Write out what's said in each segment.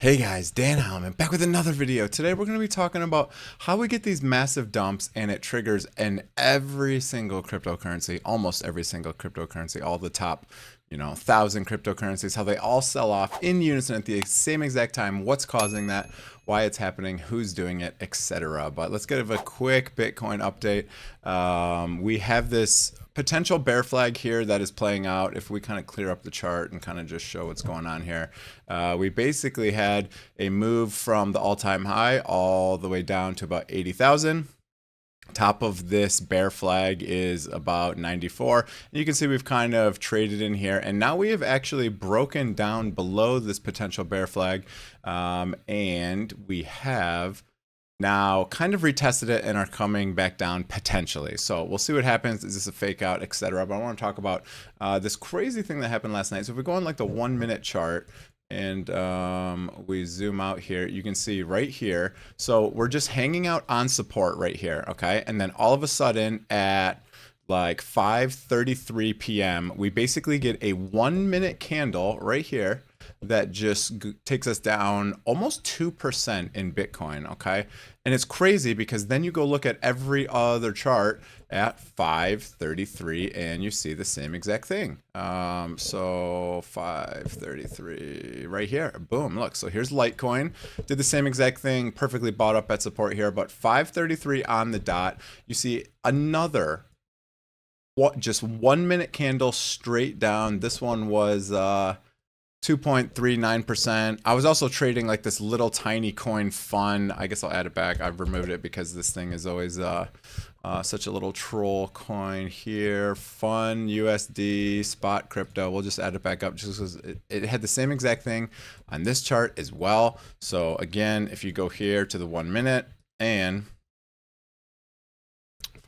Hey guys, Dan Heilman back with another video. Today we're going to be talking about how we get these massive dumps and it triggers in every single cryptocurrency, almost every single cryptocurrency, all the top, 1,000 cryptocurrencies, how they all sell off in unison at the same exact time, what's causing that, why it's happening, who's doing it, etc. But let's get a quick Bitcoin update. We have this potential bear flag here that is playing out. If we kind of clear up the chart and kind of just show what's going on here, we basically had a move from the all-time high all the way down to about 80,000. Top of this bear flag is about 94. And you can see we've kind of traded in here, and now we have actually broken down below this potential bear flag, and we have now kind of retested it and are coming back down potentially. So we'll see what happens. Is this a fake out, etc.? But I want to talk about this crazy thing that happened last night. So if we go on like the 1 minute chart and we zoom out here, you can see right here. So we're just hanging out on support right here, okay? And then all of a sudden at like 5:33 p.m., we basically get a 1 minute candle right here that just takes us down almost 2% in Bitcoin, okay? And it's crazy because then you go look at every other chart at 5:33 and you see the same exact thing. So 5:33 right here, boom, look. So here's Litecoin, did the same exact thing, perfectly bought up at support here, but 5:33 on the dot, you see another just 1 minute candle straight down. This one was 2.39%. I was also trading like this little tiny coin fun. I guess I'll add it back. I've removed it because this thing is always such a little troll coin here. Fun USD spot crypto. We'll just add it back up just because it had the same exact thing on this chart as well. So again, if you go here to the 1 minute and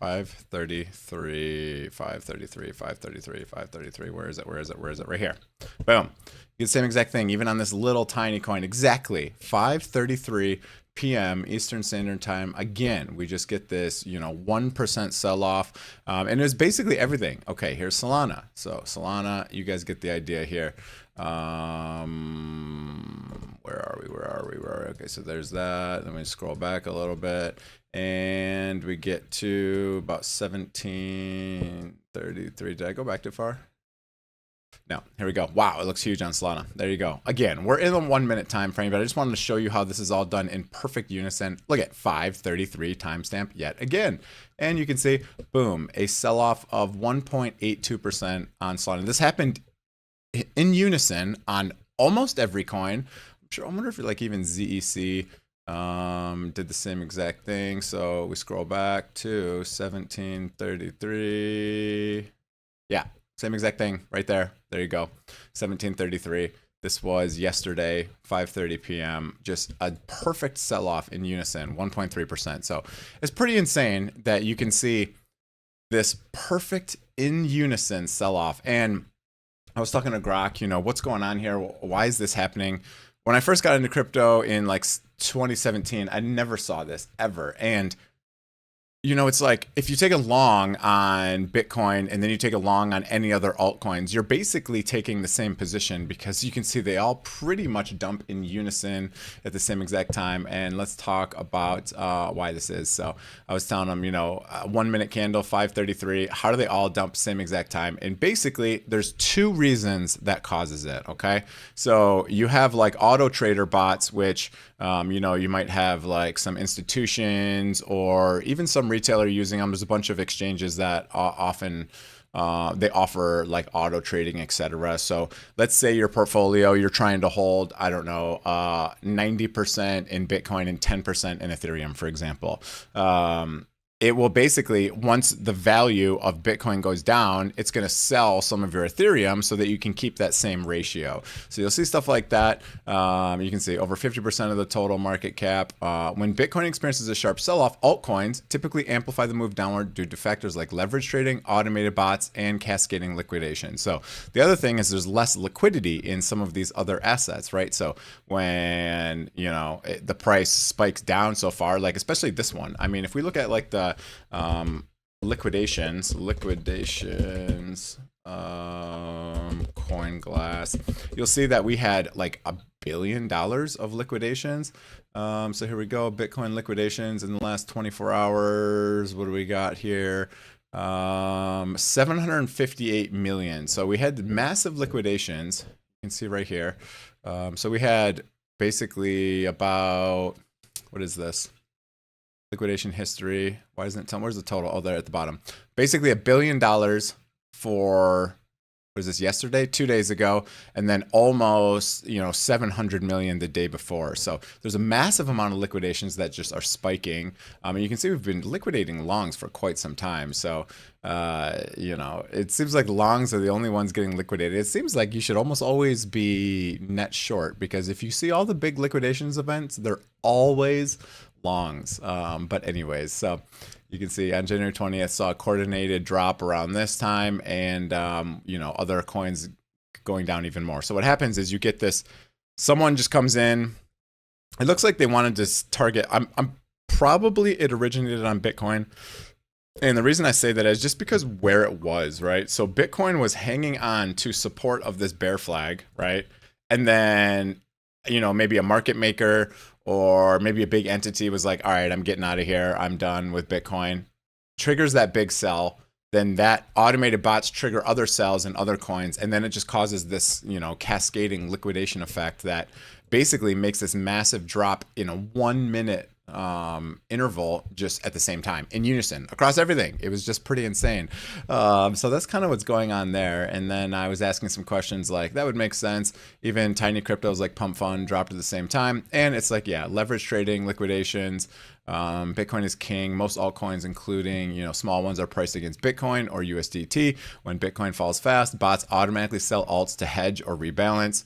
5:33, 5:33, 5:33, 5:33. Where is it? Where is it? Where is it? Right here. Boom. You get the same exact thing, even on this little tiny coin. Exactly 5:33 p.m. Eastern Standard Time. Again, we just get this, 1% sell off. And it was basically everything. Okay, here's Solana. So Solana, you guys get the idea here. Where are we? Okay, so there's that. Then we scroll back a little bit and we get to about 1733. Did I go back too far? No, here we go. Wow, it looks huge on Solana. There you go. Again, we're in the 1 minute time frame, but I just wanted to show you how this is all done in perfect unison. Look at 5:33 timestamp yet again. And you can see, boom, a sell-off of 1.82% on Solana. This happened in unison on almost every coin. I wonder if like even ZEC did the same exact thing. So we scroll back to 1733. Yeah, same exact thing right there. There you go. 1733. This was yesterday, 5:30 p.m. Just a perfect sell-off in unison, 1.3%. So it's pretty insane that you can see this perfect in unison sell-off. And I was talking to Grok, what's going on here? Why is this happening? When I first got into crypto in like 2017, I never saw this ever. And it's like if you take a long on Bitcoin and then you take a long on any other altcoins, you're basically taking the same position because you can see they all pretty much dump in unison at the same exact time. And let's talk about why this is. So I was telling them, 1 minute candle, 5:33. How do they all dump same exact time? And basically, there's two reasons that causes it. Okay, so you have like auto trader bots, which you might have like some institutions or even some retailer using them. There's a bunch of exchanges that often they offer like auto trading, etc. So let's say your portfolio, you're trying to hold, I don't know, 90% in Bitcoin and 10% in Ethereum, for example. It will basically, once the value of Bitcoin goes down, it's going to sell some of your Ethereum so that you can keep that same ratio. So you'll see stuff like that. You can see over 50% of the total market cap. When Bitcoin experiences a sharp sell-off, altcoins typically amplify the move downward due to factors like leverage trading, automated bots, and cascading liquidation. So the other thing is there's less liquidity in some of these other assets, right? So when, the price spikes down so far, like especially this one. I mean, if we look at like the liquidations, Coin glass, you'll see that we had like $1 billion of liquidations. So here we go, Bitcoin liquidations in the last 24 hours. What do we got here? 758 million. So we had massive liquidations. You can see right here. So we had basically about, what is this? Liquidation history. Why isn't it telling? Where's the total? Oh, there at the bottom. Basically $1 billion for, what is this, yesterday, 2 days ago, and then almost 700 million the day before. So there's a massive amount of liquidations that just are spiking. And you can see we've been liquidating longs for quite some time. So it seems like longs are the only ones getting liquidated. It seems like you should almost always be net short, because if you see all the big liquidations events, they're always longs. But anyways, so you can see on January 20th saw a coordinated drop around this time, and other coins going down even more. So what happens is you get this, someone just comes in. It looks like they wanted to target, I'm probably it originated on Bitcoin. And the reason I say that is just because where it was, right? So Bitcoin was hanging on to support of this bear flag, right? And then maybe a market maker or maybe a big entity was like, all right, I'm getting out of here, I'm done with Bitcoin, triggers that big sell, then that automated bots trigger other sells in other coins, and then it just causes this cascading liquidation effect that basically makes this massive drop in a 1 minute interval, just at the same time, in unison across everything. It was just pretty insane. So that's kind of what's going on there. And then I was asking some questions like, that would make sense. Even tiny cryptos like Pump Fund dropped at the same time. And it's like, yeah, leverage trading, liquidations. Bitcoin is king. Most altcoins, including small ones, are priced against Bitcoin or USDT. When Bitcoin falls fast, bots automatically sell alts to hedge or rebalance.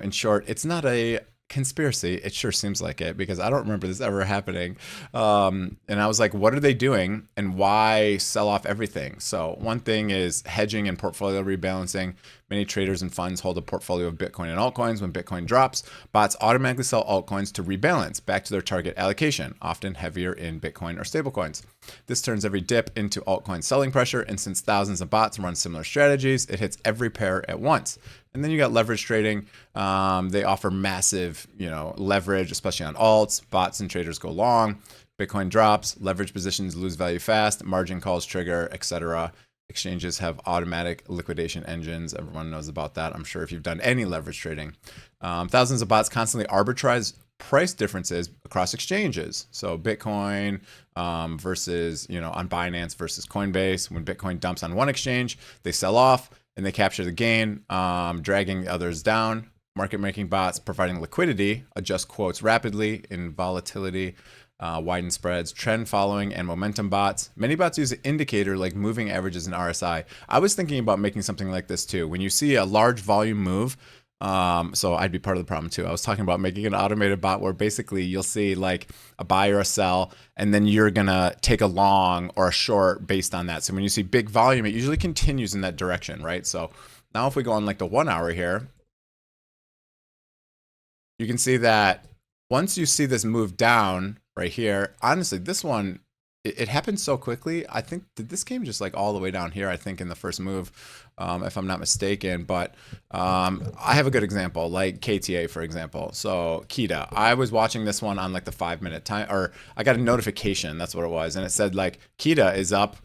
In short, it's not a conspiracy. It sure seems like it, because I don't remember this ever happening. And I was like, what are they doing and why sell off everything? So one thing is hedging and portfolio rebalancing. Many traders and funds hold a portfolio of Bitcoin and altcoins. When Bitcoin drops, bots automatically sell altcoins to rebalance back to their target allocation, often heavier in Bitcoin or stablecoins. This turns every dip into altcoin selling pressure, and since thousands of bots run similar strategies, it hits every pair at once. And then you got leverage trading. They offer massive, leverage, especially on alts. Bots and traders go long. Bitcoin drops, leverage positions lose value fast, margin calls trigger, etc. Exchanges have automatic liquidation engines. Everyone knows about that, I'm sure, if you've done any leverage trading. Thousands of bots constantly arbitrage price differences across exchanges. So Bitcoin versus, on Binance versus Coinbase. When Bitcoin dumps on one exchange, they sell off and they capture the gain, dragging others down. Market making bots providing liquidity adjust quotes rapidly in volatility, widen spreads, trend following, and momentum bots. Many bots use an indicator like moving averages and RSI. I was thinking about making something like this too. When you see a large volume move, so I'd be part of the problem too. I was talking about making an automated bot where basically you'll see like a buy or a sell, and then you're gonna take a long or a short based on that. So when you see big volume, it usually continues in that direction, right? So now if we go on like the 1 hour here, you can see that once you see this move down right here, honestly, this one, it happened so quickly. I think, did this came just like all the way down here, I think, in the first move, if I'm not mistaken. But I have a good example, like KTA, for example. So KETA, I was watching this one on like the 5 minute time, or I got a notification, that's what it was. And it said like KETA is up,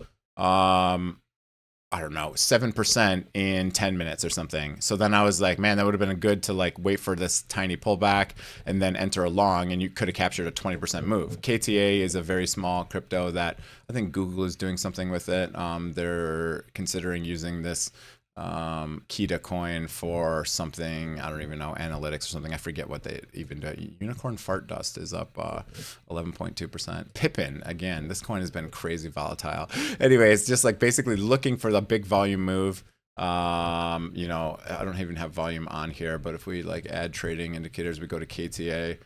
I don't know, 7% in 10 minutes or something. So then I was like, man, that would have been good to like wait for this tiny pullback and then enter a long, and you could have captured a 20% move. KTA is a very small crypto that I think Google is doing something with it. They're considering using this KETA coin for something, I don't even know, analytics or something. I forget what they even do. Unicorn Fart Dust is up 11.2%. Pippin, again, this coin has been crazy volatile. Anyway, it's just like basically looking for the big volume move. I don't even have volume on here, but if we like add trading indicators, we go to KTA.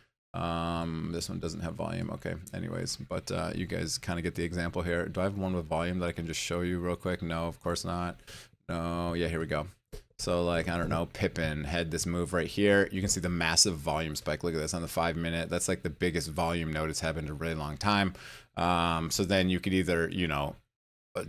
This one doesn't have volume. Okay, anyways, but you guys kind of get the example here. Do I have one with volume that I can just show you real quick? No, of course not. No, yeah, here we go. So like, I don't know, Pippin had this move right here. You can see the massive volume spike. Look at this on the 5 minute. That's like the biggest volume node it's happened in a really long time. So then you could either,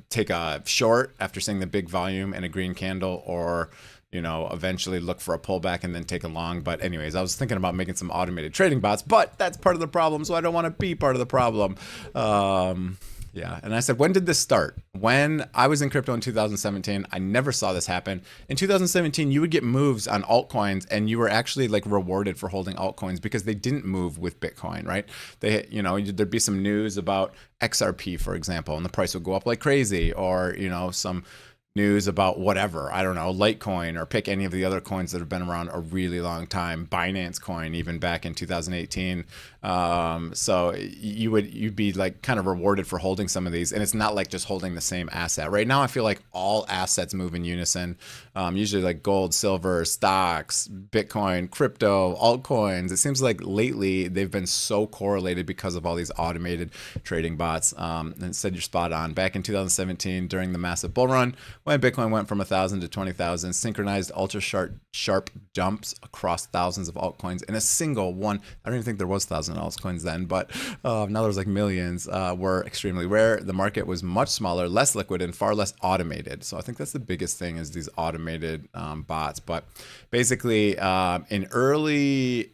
take a short after seeing the big volume and a green candle, or eventually look for a pullback and then take a long. But anyways, I was thinking about making some automated trading bots, but that's part of the problem, so I don't want to be part of the problem. Yeah, and I said, when did this start? When I was in crypto in 2017, I never saw this happen. In 2017, you would get moves on altcoins, and you were actually like rewarded for holding altcoins because they didn't move with Bitcoin, right? There'd be some news about XRP, for example, and the price would go up like crazy, or some news about whatever, I don't know, Litecoin, or pick any of the other coins that have been around a really long time, Binance coin, even back in 2018. So you'd be like kind of rewarded for holding some of these, and it's not like just holding the same asset. Right now, I feel like all assets move in unison. Usually like gold, silver, stocks, Bitcoin, crypto, altcoins. It seems like lately they've been so correlated because of all these automated trading bots. And said you're spot on. Back in 2017, during the massive bull run, when Bitcoin went from 1,000 to 20,000, synchronized ultra sharp jumps across thousands of altcoins in a single one. I don't even think there was 1,000 altcoins then, but now there's like millions. Were extremely rare. The market was much smaller, less liquid, and far less automated. So I think that's the biggest thing, is these automated bots. But basically, in early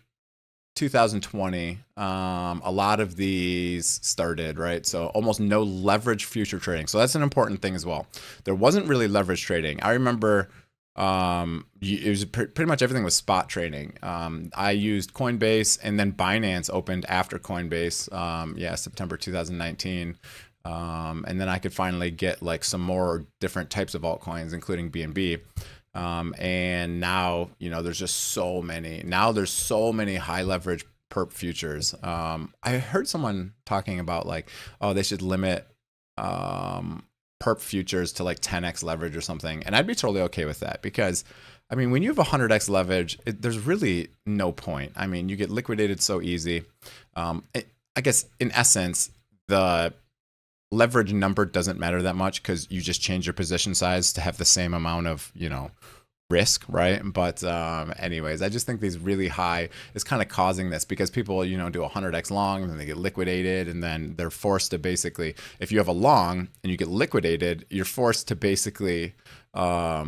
2020, a lot of these started, right? So almost no leverage future trading. So that's an important thing as well. There wasn't really leverage trading. I remember it was pretty much everything was spot trading. I used Coinbase, and then Binance opened after Coinbase, September 2019. And then I could finally get like some more different types of altcoins, including BNB. And now, there's just so many. Now there's so many high leverage perp futures. I heard someone talking about like, oh, they should limit perp futures to like 10x leverage or something. And I'd be totally okay with that, because I mean, when you have 100x leverage, there's really no point. I mean, you get liquidated so easy. I guess in essence, the leverage number doesn't matter that much, because you just change your position size to have the same amount of, risk, right? But anyways, I just think these really high is kind of causing this, because people, do 100x long, and then they get liquidated, and then they're forced to basically, if you have a long and you get liquidated, you're forced to basically sell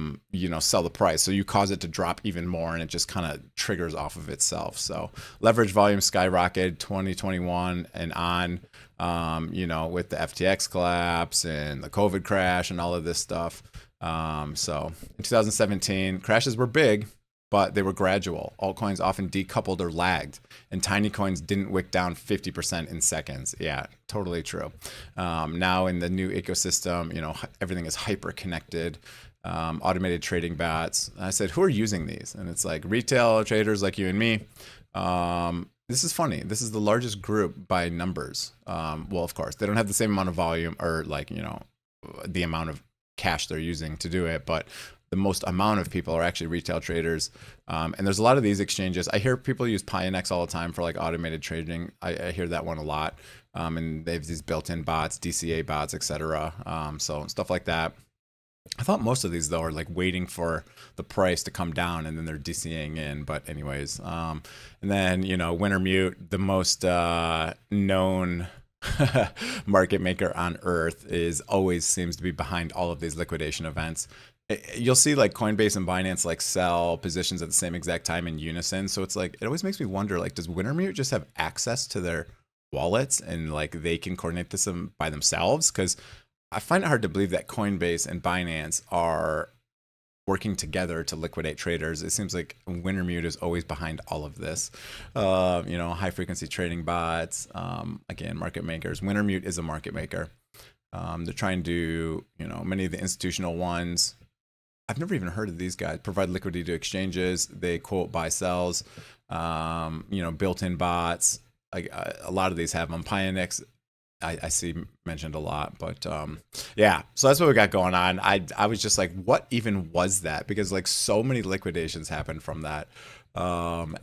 the price. So you cause it to drop even more, and it just kind of triggers off of itself. So leverage volume skyrocketed 2021 and on, with the FTX collapse and the COVID crash and all of this stuff. So in 2017, crashes were big, but they were gradual. Altcoins often decoupled or lagged, and tiny coins didn't wick down 50% in seconds. Yeah, totally true. Now in the new ecosystem, everything is hyper connected. Automated trading bots. I said, who are using these? And it's like retail traders like you and me. This is funny. This is the largest group by numbers. Well, of course, they don't have the same amount of volume, or like, the amount of cash they're using to do it, but the most amount of people are actually retail traders. And there's a lot of these exchanges. I hear people use Bitunix all the time for like automated trading. I hear that one a lot. And they have these built-in bots, DCA bots, etc. So stuff like that. I thought most of these though are like waiting for the price to come down, and then they're DCAing in. But anyways, and then Wintermute, the most known market maker on earth, always seems to be behind all of these liquidation events. You'll see like Coinbase and Binance like sell positions at the same exact time in unison. So it's like, it always makes me wonder, like, does Wintermute just have access to their wallets, and like they can coordinate this by themselves? Because I find it hard to believe that Coinbase and Binance are working together to liquidate traders. It seems like Wintermute is always behind all of this. High frequency trading bots, again, market makers. Wintermute is a market maker. They're trying to, many of the institutional ones, I've never even heard of these guys, provide liquidity to exchanges. They quote buy sells, built-in bots. A lot of these have them. Bitunix, I see mentioned a lot, but so that's what we got going on. I was just like, what even was that? Because like so many liquidations happened from that.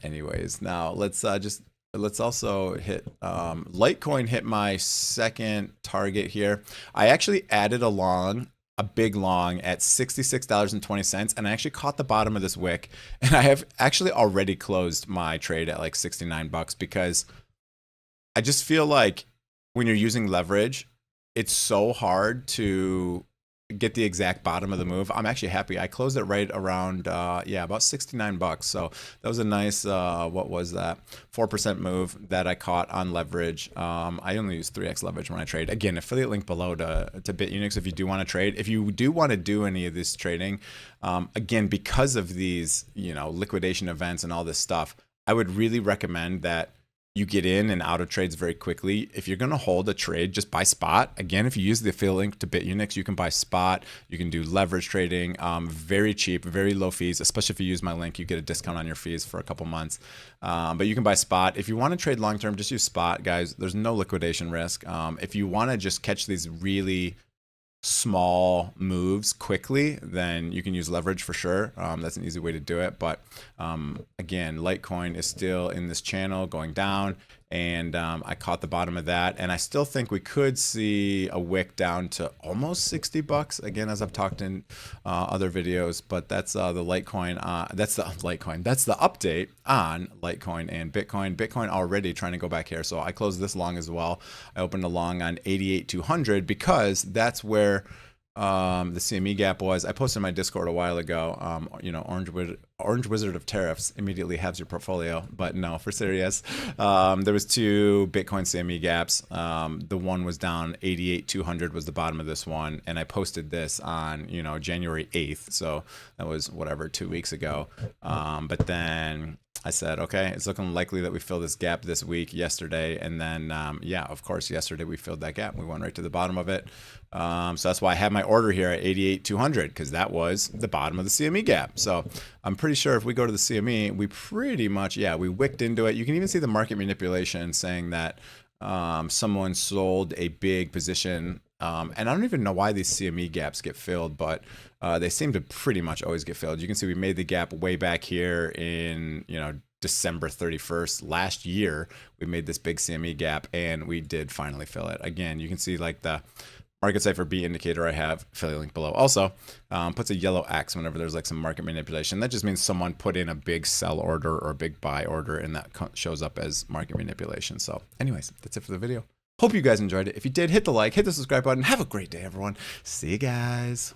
Anyways, now let's also hit Litecoin hit my second target here. I actually added a big long at $66.20, and I actually caught the bottom of this wick, and I have actually already closed my trade at like $69, because I just feel like when you're using leverage, it's so hard to get the exact bottom of the move. I'm actually happy. I closed it right around, yeah, about 69 bucks. So that was a nice, what was that? 4% move that I caught on leverage. I only use 3x leverage when I trade. Again, affiliate link below to Bitunix if you do want to trade. If you do want to do any of this trading, again, because of these, you know, liquidation events and all this stuff, I would really recommend that you get in and out of trades very quickly. If you're going to hold a trade, just buy spot. Again, if you use the affiliate link to Bitunix, you can buy spot. You can do leverage trading, very cheap, very low fees. Especially if you use my link, you get a discount on your fees for a couple months. But you can buy spot. If you want to trade long term, just use spot, guys. There's no liquidation risk. If you want to just catch these really small moves quickly, then you can use leverage for sure. That's an easy way to do it. But again, Litecoin is still in this channel going down, and I caught the bottom of that, and I still think we could see a wick down to almost 60 bucks again, as I've talked in other videos. But that's the Litecoin, that's the Litecoin, that's the update on Litecoin and Bitcoin already trying to go back here. So I closed this long as well. I opened a long on 88,200 because that's where the CME gap was. I posted in my Discord a while ago. You know, Orange Wizard of Tariffs immediately halves your portfolio, but no, for serious. There was two Bitcoin CME gaps. The one was down 88,200 was the bottom of this one, and I posted this on, you know, January 8th, so that was whatever, 2 weeks ago. But then I said, okay, it's looking likely that we fill this gap this week, yesterday. And then, yeah, of course, yesterday we filled that gap. We went right to the bottom of it. So that's why I have my order here at 88,200, because that was the bottom of the CME gap. So I'm pretty sure if we go to the CME, we pretty much, yeah, we wicked into it. You can even see the market manipulation saying that someone sold a big position. And I don't even know why these CME gaps get filled, but they seem to pretty much always get filled. You can see we made the gap way back here in, you know, December 31st last year. We made this big CME gap, and we did finally fill it. Again, you can see like the market cipher B indicator I have, affiliate link below. Also, puts a yellow X whenever there's like some market manipulation. That just means someone put in a big sell order or a big buy order, and that shows up as market manipulation. So anyways, that's it for the video. Hope you guys enjoyed it. If you did, hit the like, hit the subscribe button. Have a great day, everyone. See you guys.